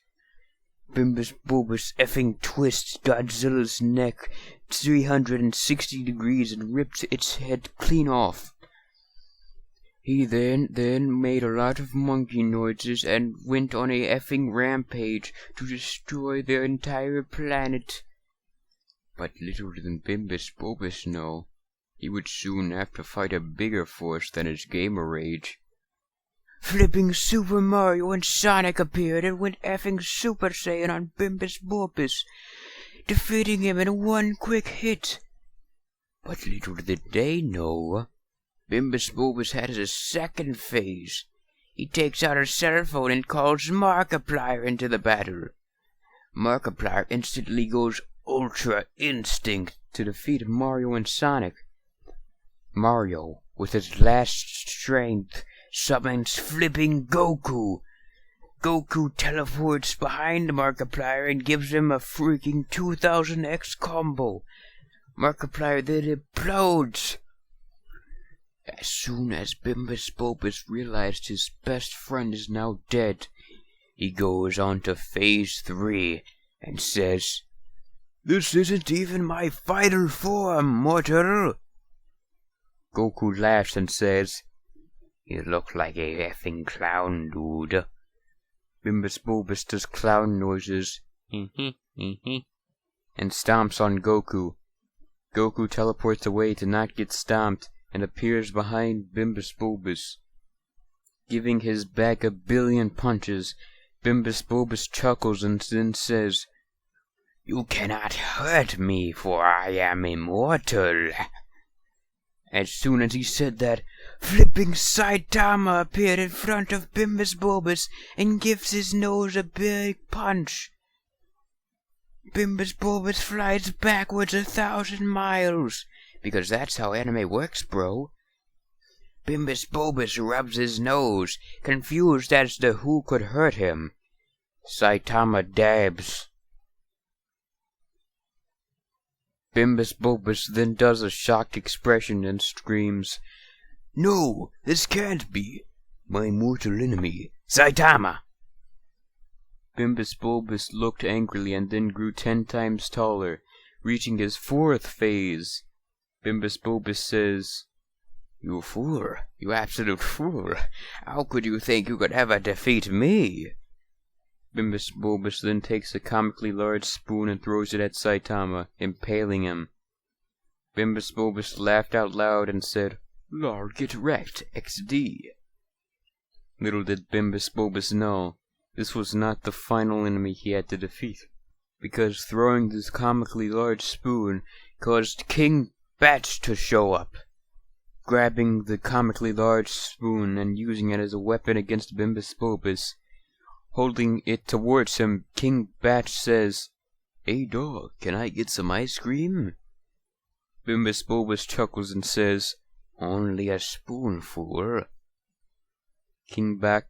A: Bimbus Bobus effing twists Godzilla's neck 360 degrees and rips its head clean off. He then made a lot of monkey noises and went on a effing rampage to destroy the entire planet. But little did Bimbus Bobus know, he would soon have to fight a bigger force than his gamer rage. Flipping Super Mario and Sonic appeared and went effing Super Saiyan on Bimbus Bobus, defeating him in one quick hit. But little did they know, Bimbus Bobus has a second phase. He takes out a cell phone and calls Markiplier into the battle. Markiplier instantly goes Ultra Instinct to defeat Mario and Sonic. Mario, with his last strength, summons flipping Goku. Goku teleports behind Markiplier and gives him a freaking 2000X combo. Markiplier then implodes.
C: As soon as Bimbus Bobus realized his best friend is now dead, he goes on to Phase 3 and says, "This isn't even my fighter form, mortal." Goku laughs and says, "You look like a effing clown, dude." Bimbus Bobus does clown noises, and stomps on Goku. Goku teleports away to not get stomped and appears behind Bimbus Bobus. Giving his back a billion punches, Bimbus Bobus chuckles and then says, "You cannot hurt me, for I am immortal." As soon as he said that, flipping Saitama appeared in front of Bimbus Bobus and gives his nose a big punch. Bimbus Bobus flies backwards 1,000 miles, because that's how anime works, bro. Bimbus Bobus rubs his nose, confused as to who could hurt him. Saitama dabs. Bimbus Bobus then does a shocked expression and screams, "No, this can't be. My mortal enemy, Saitama." Bimbus Bobus looked angrily and then grew 10 times taller, reaching his 4th phase. Bimbus Bobus says, "You fool, you absolute fool. How could you think you could ever defeat me?" Bimbus Bobus then takes a comically large spoon and throws it at Saitama, impaling him. Bimbus Bobus laughed out loud and said, "Lar, get wrecked, XD." Little did Bimbus Bobus know, this was not the final enemy he had to defeat, because throwing this comically large spoon caused King Batch to show up. Grabbing the comically large spoon and using it as a weapon against Bimbus Bobus, holding it towards him, King Batch says, "Hey dog, can I get some ice cream?" Bimbus Bobus chuckles and says, "Only a spoonful." King Batch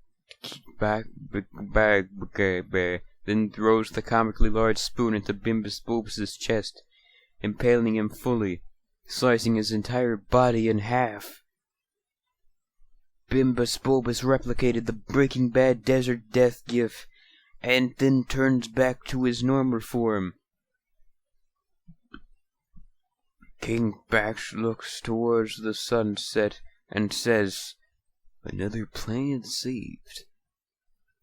C: then throws the comically large spoon into Bimbus Bobus's chest, impaling him fully, slicing his entire body in half. Bimbus Bobus replicated the Breaking Bad Desert Death gif, and then turns back to his normal form. King Batch looks towards the sunset and says, "Another planet saved,"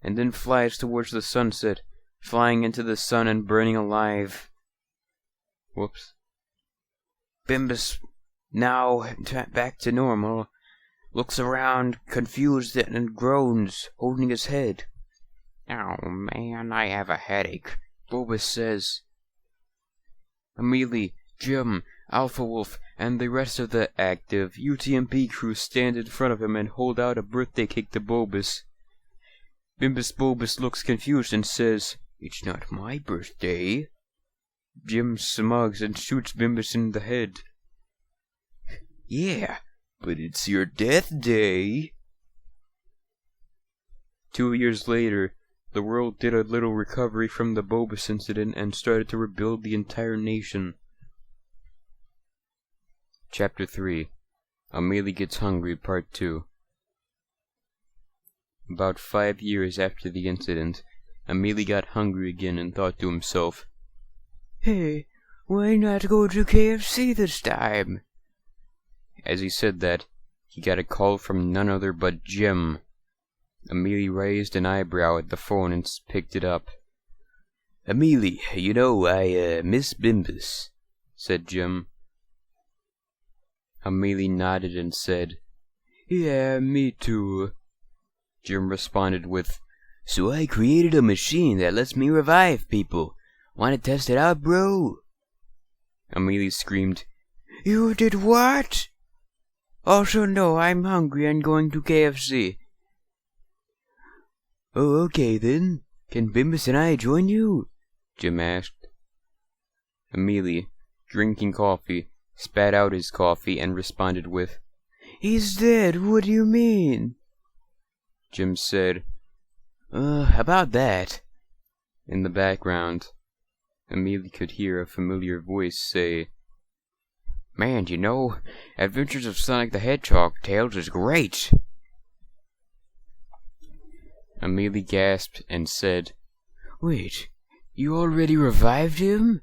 C: and then flies towards the sunset, flying into the sun and burning alive. Whoops. Bimbus, now back to normal, looks around, confused and groans, holding his head. "Oh man, I have a headache," Bobus says. Amelie, Jim, Alpha Wolf, and the rest of the active UTMP crew stand in front of him and hold out a birthday cake to Bobus. Bimbus Bobus looks confused and says, "It's not my birthday." Jim smugs and shoots Bimbus in the head. "Yeah, but it's your death day." 2 years later, the world did a little recovery from the Bobus incident and started to rebuild the entire nation. Chapter 3 Amelie Gets Hungry, Part 2. About 5 years after the incident, Amelie got hungry again and thought to himself, "Hey, why not go to KFC this time?" As he said that, he got a call from none other but Jim. Amelie raised an eyebrow at the phone and picked it up. "Amelie, you know, I miss Bimbus," said Jim. Amelie nodded and said, "Yeah, me too." Jim responded with, "So I created a machine that lets me revive people. Want to test it out, bro?" Amelie screamed, "You did what?" "Also, no, I'm hungry and going to KFC." "Oh, okay then. Can Bimbus and I join you?" Jim asked. Amelie, drinking coffee, spat out his coffee and responded with, "He's dead, what do you mean?" Jim said, About that." In the background, Amelie could hear a familiar voice say,
B: Man, you know, Adventures of Sonic the Hedgehog Tales is great. Amelie gasped and said,
C: Wait, you already revived him?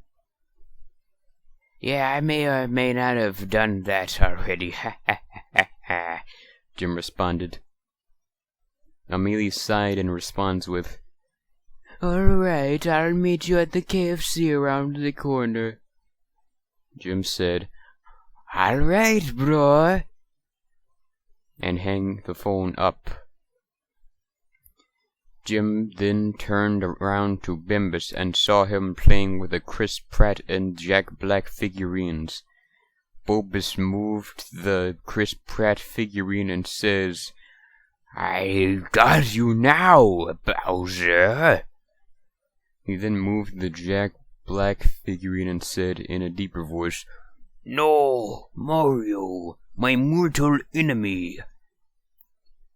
B: Yeah, I may or may not have done that already. Ha ha ha ha, Jim responded. Amelie sighed and responds with,
C: Alright, I'll meet you at the KFC around the corner.
B: Jim said,
C: Alright, bro.
B: and hang the phone up. Jim then turned around to Bimbus and saw him playing with the Chris Pratt and Jack Black figurines. Bobus moved the Chris Pratt figurine and says,
C: I got you now, Bowser.
B: He then moved the Jack Black figurine and said in a deeper voice,
C: No, Mario, my mortal enemy.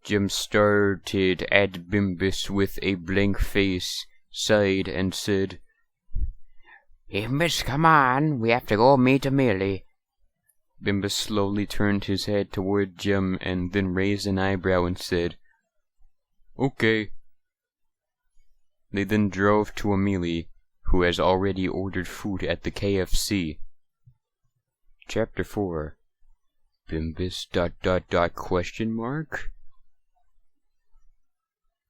B: Jim started at Bimbus with a blank face, sighed, and said,
C: Bimbus, come on, we have to go meet Amelie.
B: Bimbus slowly turned his head toward Jim and then raised an eyebrow and said, Okay. They then drove to Amelie, who has already ordered food at the KFC. Chapter 4 Bimbus ... question mark?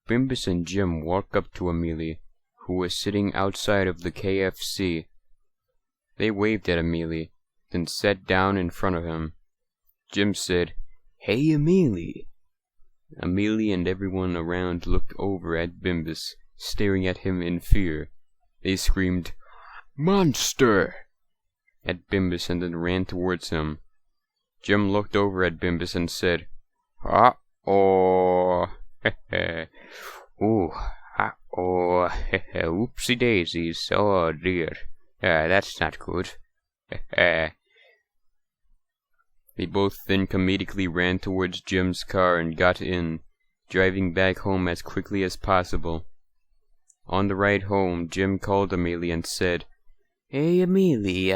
B: Bimbus and Jim walked up to Amelie, who was sitting outside of the KFC. They waved at Amelie, then sat down in front of him. Jim said, Hey, Amelie. Amelie and everyone around looked over at Bimbus, staring at him in fear. They screamed, Monster! at Bimbus and then ran towards him. Jim looked over at Bimbus and said, Uh-oh. Ooh, uh-oh. Oopsie daisies. Oh dear. That's not good. They both then comedically ran towards Jim's car and got in, driving back home as quickly as possible. On the ride home, Jim called Amelie and said,
C: Hey, Amelie,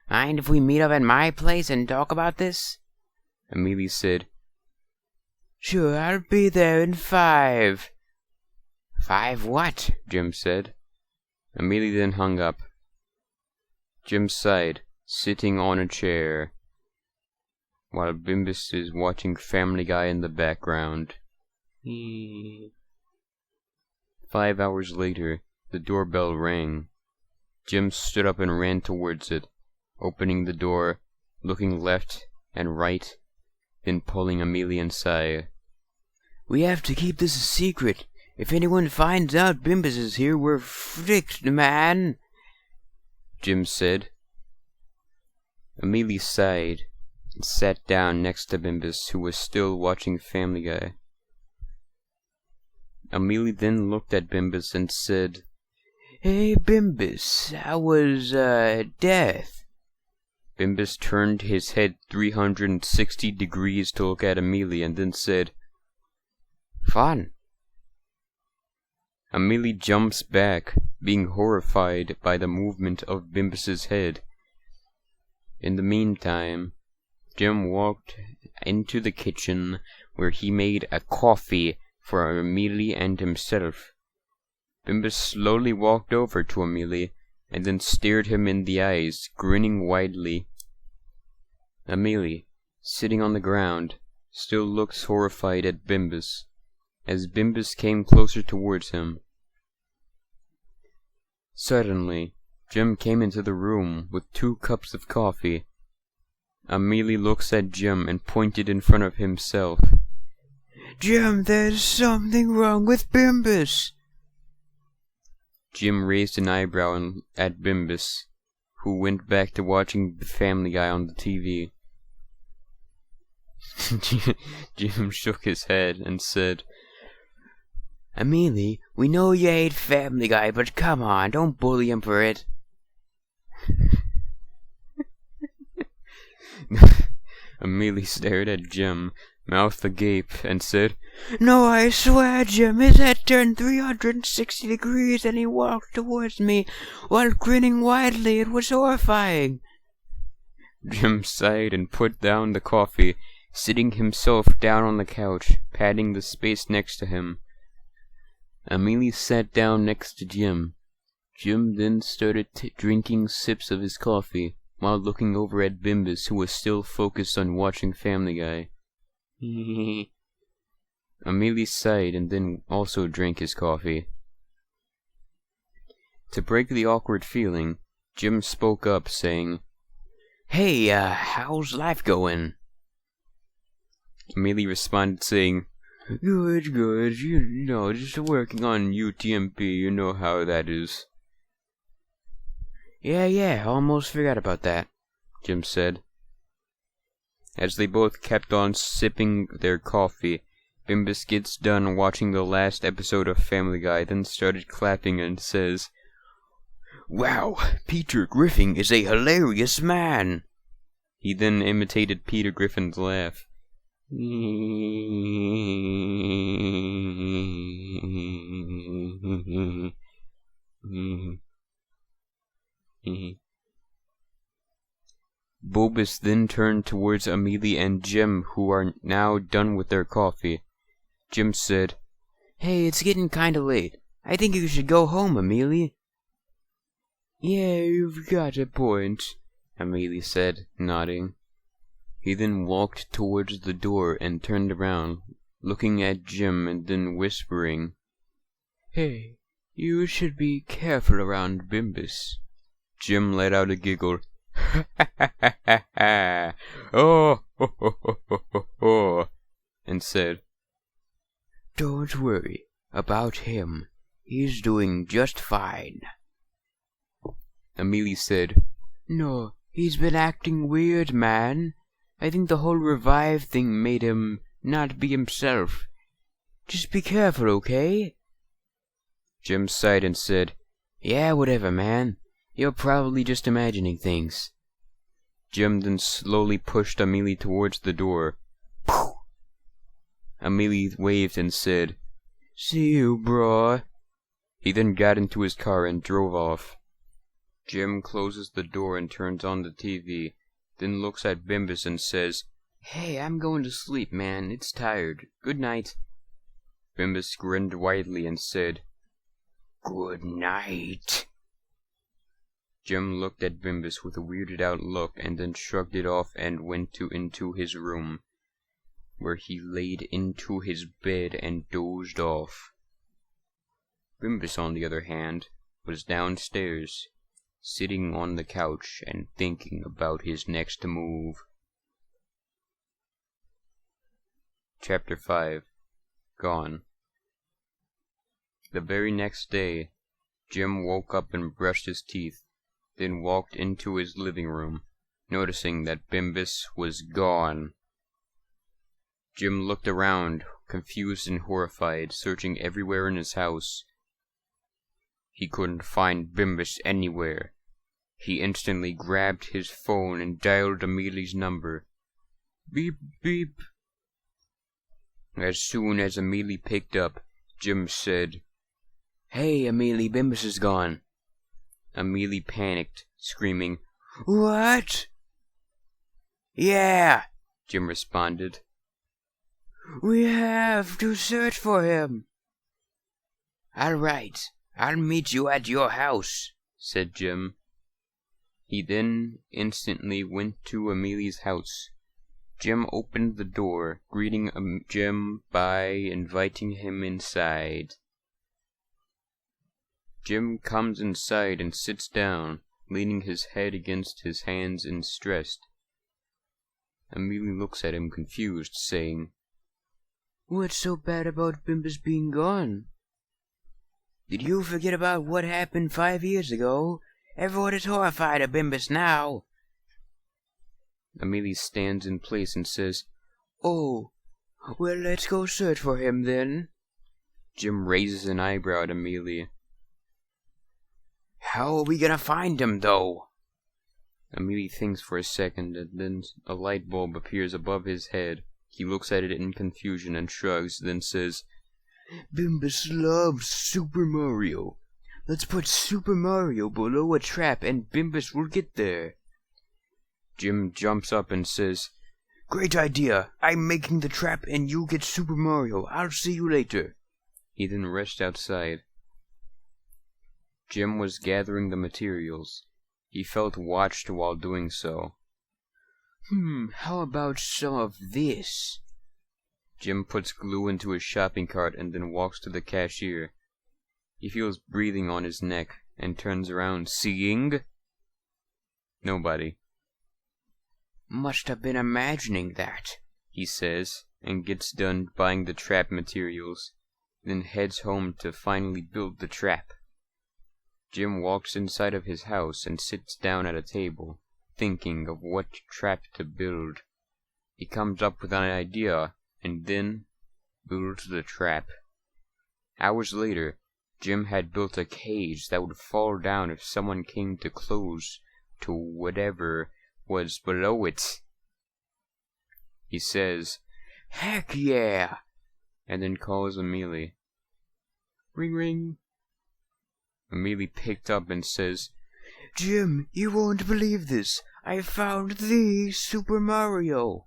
C: mind if we meet up at my place and talk about this?
B: Amelie said,
C: Sure, I'll be there in 5.
B: 5 what? Jim said. Amelie then hung up. Jim sighed, sitting on a chair, while Bimbus is watching Family Guy in the background. 5 hours later, the doorbell rang. Jim stood up and ran towards it, opening the door, looking left and right, then pulling Amelie inside.
C: We have to keep this a secret. If anyone finds out Bimbus is here, we're fricked, man,
B: Jim said. Amelie sighed and sat down next to Bimbus, who was still watching Family Guy. Amelie then looked at Bimbus and said,
C: Hey, Bimbus, how was, death?
B: Bimbus turned his head 360 degrees to look at Amelie and then said, Fun. Amelie jumps back, being horrified by the movement of Bimbus's head. In the meantime, Jim walked into the kitchen where he made a coffee for Amelie and himself. Bimbus slowly walked over to Amelie and then stared him in the eyes, grinning widely. Amelie, sitting on the ground, still looks horrified at Bimbus, as Bimbus came closer towards him. Suddenly, Jim came into the room with 2 cups of coffee. Amelie looks at Jim and pointed in front of himself.
C: Jim, there's something wrong with Bimbus.
B: Jim raised an eyebrow at Bimbus, who went back to watching the Family Guy on the TV. Jim shook his head and said,
C: Amelie, we know you hate Family Guy, but come on, don't bully him for it.
B: Amelie stared at Jim, mouth agape, and said,
C: No, I swear, Jim, his head turned 360 degrees and he walked towards me while grinning widely. It was horrifying.
A: Jim sighed and put down the coffee, sitting himself down on the couch, patting the space next to him. Amelie sat down next to Jim. Jim then started drinking sips of his coffee, while looking over at Bimbus, who was still focused on watching Family Guy. Amelie sighed and then also drank his coffee. To break the awkward feeling, Jim spoke up, saying,
C: Hey, how's life going?
A: Amelie responded, saying, Good, you know, just working on UTMP, you know how that is.
C: Yeah, almost forgot about that,
A: Jim said. As they both kept on sipping their coffee, Bimbus gets done watching the last episode of Family Guy, then started clapping and says,
C: Wow, Peter Griffin is a hilarious man.
A: He then imitated Peter Griffin's laugh. Bobus then turned towards Amelie and Jim, who are now done with their coffee. Jim said,
C: Hey, it's getting kinda late. I think you should go home, Amelie.
A: Yeah, you've got a point, Amelie said, nodding. He then walked towards the door and turned around, looking at Jim and then whispering, Hey, you should be careful around Bimbus. Jim let out a giggle. Oh, ho, ho, ho, ho, ho, ho, and said,
C: Don't worry about him. He's doing just fine.
A: Amelie said,
C: No, he's been acting weird, man. I think the whole revive thing made him not be himself. Just be careful, okay?
A: Jim sighed and said,
C: Yeah, whatever, man. You're probably just imagining things.
A: Jim then slowly pushed Amelie towards the door.
C: Poof.
A: Amelie waved and said,
C: See you, bro.
A: He then got into his car and drove off. Jim closes the door and turns on the TV, then looks at Bimbus and says,
C: Hey, I'm going to sleep, man. It's tired. Good night.
A: Bimbus grinned widely and said,
C: Good night.
A: Jim looked at Bimbus with a weirded out look and then shrugged it off and went into his room, where he laid into his bed and dozed off. Bimbus, on the other hand, was downstairs, sitting on the couch and thinking about his next move. Chapter 5. Gone. The very next day, Jim woke up and brushed his teeth, then walked into his living room, noticing that Bimbus was gone. Jim looked around, confused and horrified, searching everywhere in his house. He couldn't find Bimbus anywhere. He instantly grabbed his phone and dialed Amelie's number. Beep, beep. As soon as Amelie picked up, Jim said,
C: Hey, Amelie, Bimbus is gone.
A: Amelie panicked, screaming,
C: What? Yeah,
A: Jim responded.
C: We have to search for him. All right, I'll meet you at your house,
A: said Jim. He then instantly went to Amelie's house. Jim opened the door, greeting Jim by inviting him inside. Jim comes inside and sits down, leaning his head against his hands and stressed. Amelie looks at him confused, saying,
C: What's so bad about Bimbus being gone? Did you forget about what happened 5 years ago? Everyone is horrified of Bimbus now.
A: Amelie stands in place and says,
C: Oh, well, let's go search for him then.
A: Jim raises an eyebrow at Amelie.
C: How are we gonna find him, though?
A: Amelie thinks for a second, and then a light bulb appears above his head. He looks at it in confusion and shrugs, then says,
C: Bimbus loves Super Mario. Let's put Super Mario below a trap and Bimbus will get there.
A: Jim jumps up and says,
C: "Great idea! I'm making the trap and you get Super Mario. I'll see you later."
A: He then rushed outside. Jim was gathering the materials. He felt watched while doing so.
C: How about some of this?
A: Jim puts glue into his shopping cart and then walks to the cashier. He feels breathing on his neck and turns around, seeing nobody.
C: "Must have been imagining that,"
A: he says, and gets done buying the trap materials, then heads home to finally build the trap. Jim walks inside of his house and sits down at a table, thinking of what trap to build. He comes up with an idea, and then builds the trap. Hours later, Jim had built a cage that would fall down if someone came too close to whatever was below it. He says,
C: "Heck yeah!"
A: and then calls Amelie. Ring ring. Amelie picked up and says,
C: "Jim, you won't believe this. I found the Super Mario."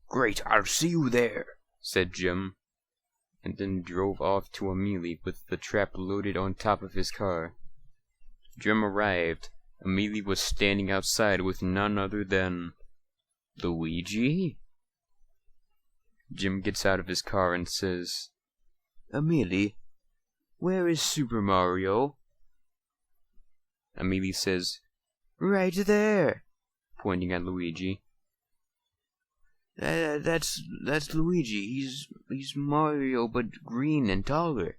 C: "Great, I'll see you there,"
A: said Jim, and then drove off to Amelie with the trap loaded on top of his car. Jim arrived. Amelie was standing outside with none other than Luigi. Jim gets out of his car and says,
C: "Amelie, where is Super Mario?"
A: Amelie says,
C: "Right there,"
A: pointing at Luigi.
C: That's Luigi. He's Mario, but green and taller,"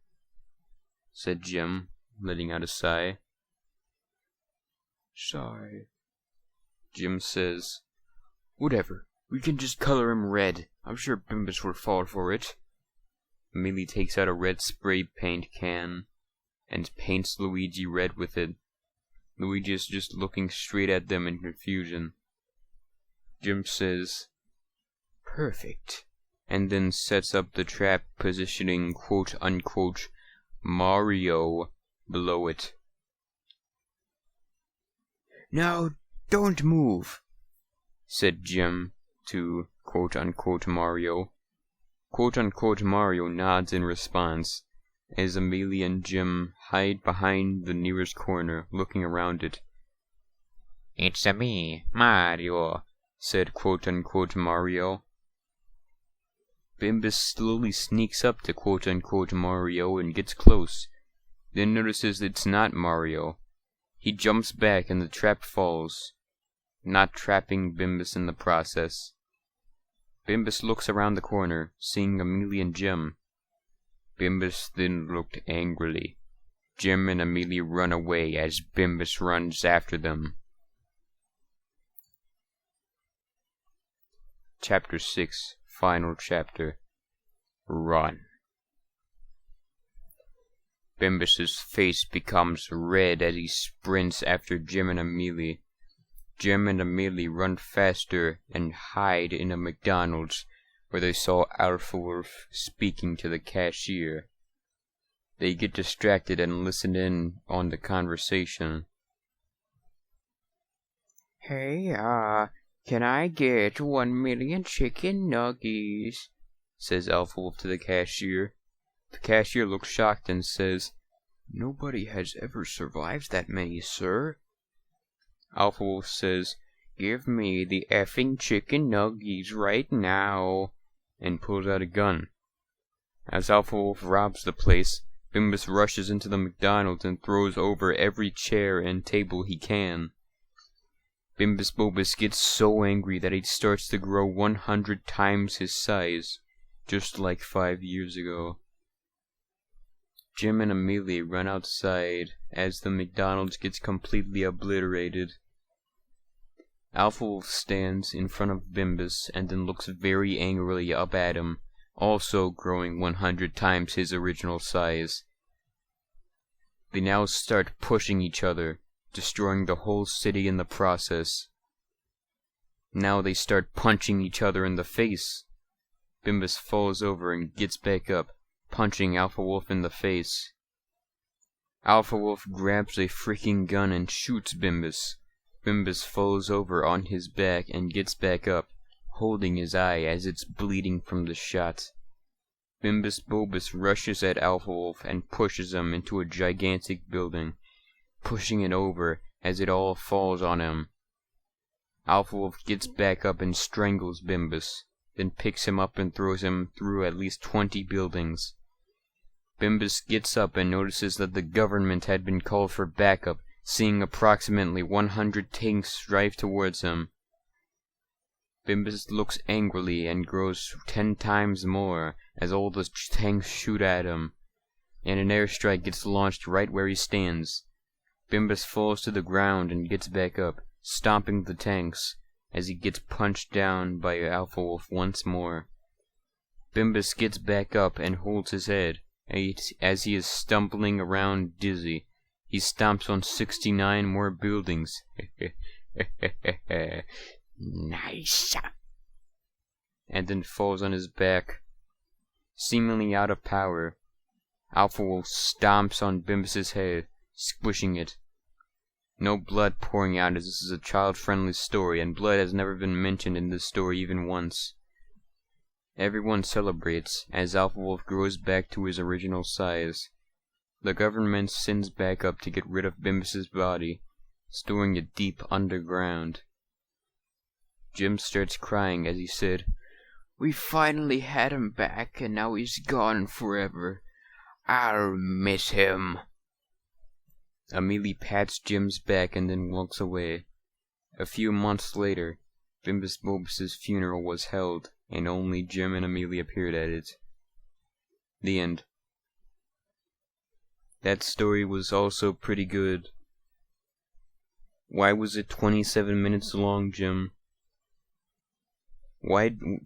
A: said Jim, letting out a sigh.
C: "Sorry."
A: Jim says,
C: "Whatever. We can just color him red. I'm sure Bimbus will fall for it."
A: Amelie takes out a red spray paint can and paints Luigi red with it. Luigi is just looking straight at them in confusion. Jim says,
C: "Perfect,"
A: and then sets up the trap, positioning quote-unquote Mario below it.
C: "Now, don't move,"
A: said Jim to quote-unquote Mario. Quote-unquote Mario nods in response, as Amelie and Jim hide behind the nearest corner, looking around it.
B: "It's me, Mario,"
A: said quote-unquote Mario. Bimbus slowly sneaks up to quote-unquote Mario and gets close, then notices it's not Mario. He jumps back and the trap falls, not trapping Bimbus in the process. Bimbus looks around the corner, seeing Amelie and Jim. Bimbus then looked angrily. Jim and Amelie run away as Bimbus runs after them. Chapter 6, Final Chapter. Run. Bimbus's face becomes red as he sprints after Jim and Amelie. Jim and Amelie run faster and hide in a McDonald's, where they saw Alpha Wolf speaking to the cashier. They get distracted and listen in on the conversation.
C: "Hey, can I get 1,000,000 chicken nuggies?"
A: says Alpha Wolf to the cashier. The cashier looks shocked and says,
C: "Nobody has ever survived that many, sir."
A: Alpha Wolf says,
C: "Give me the effing chicken nuggies right now,"
A: and pulls out a gun. As Alpha Wolf robs the place, Bimbus rushes into the McDonald's and throws over every chair and table he can. Bimbus Bobus gets so angry that he starts to grow 100 times his size, just like 5 years ago. Jim and Amelie run outside as the McDonald's gets completely obliterated. Alpha Wolf stands in front of Bimbus and then looks very angrily up at him, also growing 100 times his original size. They now start pushing each other, destroying the whole city in the process. Now they start punching each other in the face. Bimbus falls over and gets back up, punching Alpha Wolf in the face. Alpha Wolf grabs a freaking gun and shoots Bimbus, Bimbus falls over on his back and gets back up, holding his eye as it's bleeding from the shot. Bimbus Bobus rushes at Alpha Wolf and pushes him into a gigantic building, pushing it over as it all falls on him. Alpha Wolf gets back up and strangles Bimbus, then picks him up and throws him through at least 20 buildings. Bimbus gets up and notices that the government had been called for backup, seeing approximately 100 tanks drive towards him. Bimbus looks angrily and grows 10 times more as all the tanks shoot at him, and an airstrike gets launched right where he stands. Bimbus falls to the ground and gets back up, stomping the tanks, as he gets punched down by Alpha Wolf once more. Bimbus gets back up and holds his head, as he is stumbling around dizzy. He stomps on 69 more buildings.
B: Nice.
A: And then falls on his back. Seemingly out of power, Alpha Wolf stomps on Bimbus's head, squishing it. No blood pouring out, as this is a child-friendly story, and blood has never been mentioned in this story even once. Everyone celebrates as Alpha Wolf grows back to his original size. The government sends back up to get rid of Bimbus's body, storing it deep underground. Jim starts crying as he said,
C: We finally had him back, and now he's gone forever. I'll miss him.
A: Amelie pats Jim's back and then walks away. A few months later, Bimbus Bobus's funeral was held, and only Jim and Amelie appeared at it. The end. That story was also pretty good. Why was it 27 minutes long, Jim?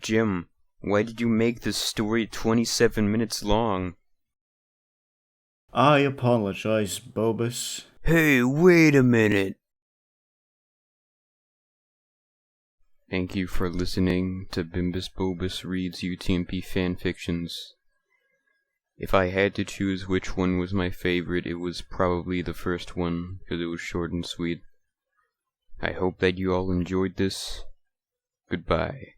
A: Jim, why did you make this story 27 minutes long?
E: I apologize, Bobus.
C: Hey, wait a minute.
A: Thank you for listening to Bimbus Bobus Reads UTMP Fanfictions. If I had to choose which one was my favorite, it was probably the first one, because it was short and sweet. I hope that you all enjoyed this. Goodbye.